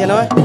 আহিছে নহয়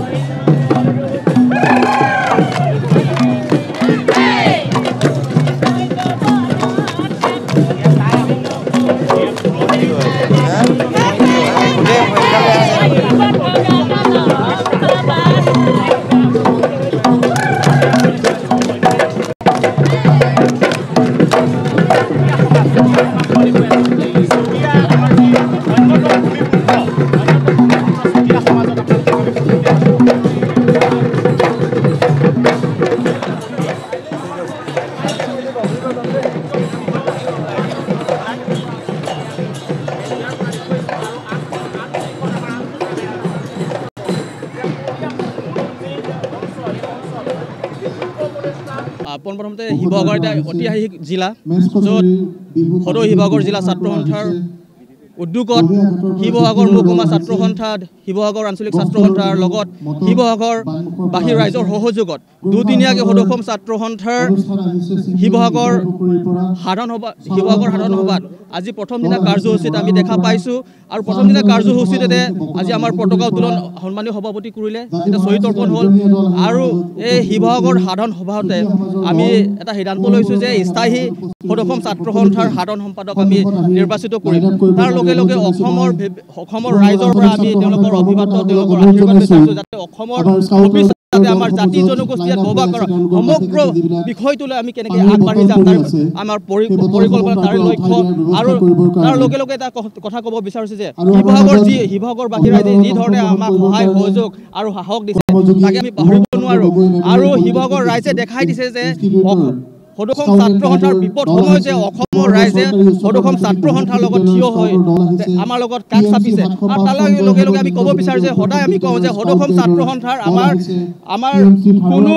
পোনপ্ৰথমতে শিৱসাগৰ এটা ঐতিহাসিক জিলা য'ত সদৌ শিৱসাগৰ জিলা ছাত্ৰ সন্থাৰ উদ্যোগত শিৱসাগৰ মহকুমা ছাত্ৰ সন্থা শিৱসাগৰ আঞ্চলিক ছাত্ৰ সন্থাৰ লগত শিৱসাগৰবাসী ৰাইজৰ সহযোগত দুদিনীয়াকৈ সদৌসম ছাত্ৰ সন্থাৰ শিৱসাগৰ সাধাৰণ সভাত আজি প্ৰথম দিনা কাৰ্যসূচীত আমি দেখা পাইছোঁ আৰু প্ৰথম দিনা কাৰ্যসূচীতে আজি আমাৰ পতাকা উত্তোলন সন্মানীয় সভাপতি কৰিলে এটা শ্বহীদ তৰ্পণ হ'ল আৰু এই শিৱসাগৰ সাধাৰণ সভাতে আমি এটা সিদ্ধান্ত লৈছোঁ যে স্থায়ী সদৌসম ছাত্ৰ সন্থাৰ সাধাৰণ সম্পাদক আমি নিৰ্বাচিত কৰিম তাৰ লগে লগে অসমৰ ৰাইজৰ পৰা আমি তেওঁলোকৰ অভিভাৱক তেওঁলোকৰ আশীৰ্বাদ বিচাৰিছোঁ যাতে অসমৰ ভৱিষ্যতে আমাৰ জাতি জনগোষ্ঠীয়ে বসবাস কৰা সমগ্ৰ বিষয়টোলৈ আমি কেনেকৈ আগবাঢ়ি যাম তাৰ আমাৰ পৰিকল্পনা তাৰ লক্ষ্য আৰু তাৰ লগে লগে এটা কথা ক'ব বিচাৰিছোঁ যে শিৱসাগৰবাসী ৰাইজে যি ধৰণে আমাক সহায় সহযোগ আৰু সাহস দিছে তাকে আমি পাহৰিব নোৱাৰোঁ আৰু শিৱসাগৰ ৰাইজে দেখাই দিছে যে সদৌসম ছাত্ৰ সন্থাৰ বিপদ সময়ত যে অসমৰ ৰাইজে সদৌসম ছাত্ৰ সন্থাৰ লগত থিয় হৈ আমাৰ লগত কাষ চাপিছে আৰু তাৰ লগে লগে আমি ক'ব বিচাৰোঁ যে সদায় আমি কওঁ যে সদৌসম ছাত্ৰ সন্থাৰ আমাৰ কোনো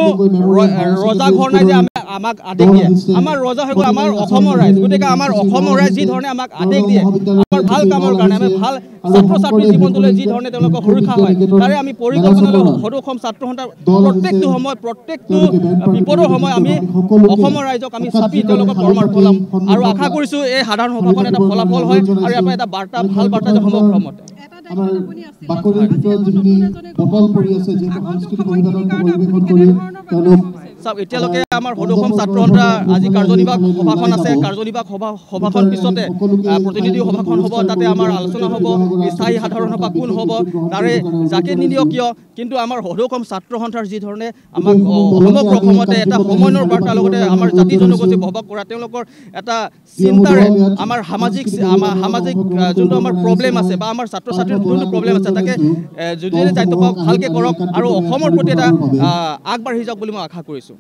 ৰজাঘৰ নাই যে আমাক আদেশ দিয়ে আমাৰ ৰজা হৈ গ'ল আমাৰ অসমৰ ৰাইজ গতিকে আমাৰ অসমৰ ৰাইজ যি ধৰণে আমাক আদেশ দিয়ে আমাৰ ভাল কামৰ কাৰণে আমি ভাল ছাত্ৰ ছাত্ৰীৰ জীৱনটোলৈ যি ধৰণে তেওঁলোকৰ সুৰক্ষা হয় তাৰে আমি পৰিকল্পনা লৈ সদৌসম ছাত্ৰ সন্থাৰ প্ৰত্যেকটো সময় প্ৰত্যেকটো বিপদৰ সময় আমি অসমৰ ৰাইজক আমি চাপি তেওঁলোকক পৰামৰ্শ ল'ম আৰু আশা কৰিছোঁ এই সাধাৰণ সভাখন এটা ফলাফল হয় আৰু ইয়াৰ পৰা এটা বাৰ্তা ভাল বাৰ্তা যে সমগ্ৰ অসমতে এতিয়ালৈকে আমাৰ সদৌসম ছাত্ৰ সন্থা আজি কাৰ্যনিৰ্বাহক সভাখন আছে কাৰ্যনিৰ্বাহক সভাখন পিছতে প্ৰতিনিধি সভাখন হ'ব তাতে আমাৰ আলোচনা হ'ব স্থায়ী সাধাৰণ সভা কোন হ'ব তাৰে যাকে নিদিয়ক কিয় কিন্তু আমাৰ সদৌসম ছাত্ৰ সন্থাৰ যি ধৰণে আমাক সমগ্ৰ অসমতে এটা সমন্বয়ৰ বাৰ্তাৰ লগতে আমাৰ জাতি জনগোষ্ঠী বসবাস কৰা তেওঁলোকৰ এটা চিন্তাৰে আমাৰ সামাজিক যোনটো আমাৰ প্ৰব্লেম আছে বা আমাৰ ছাত্ৰ ছাত্ৰীৰ যোনটো প্ৰব্লেম আছে তাকে যদি দায়িত্ব পাওক ভালকৈ কৰক আৰু অসমৰ প্ৰতি এটা আগবাঢ়ি যাওক বুলি মই আশা কৰিছোঁ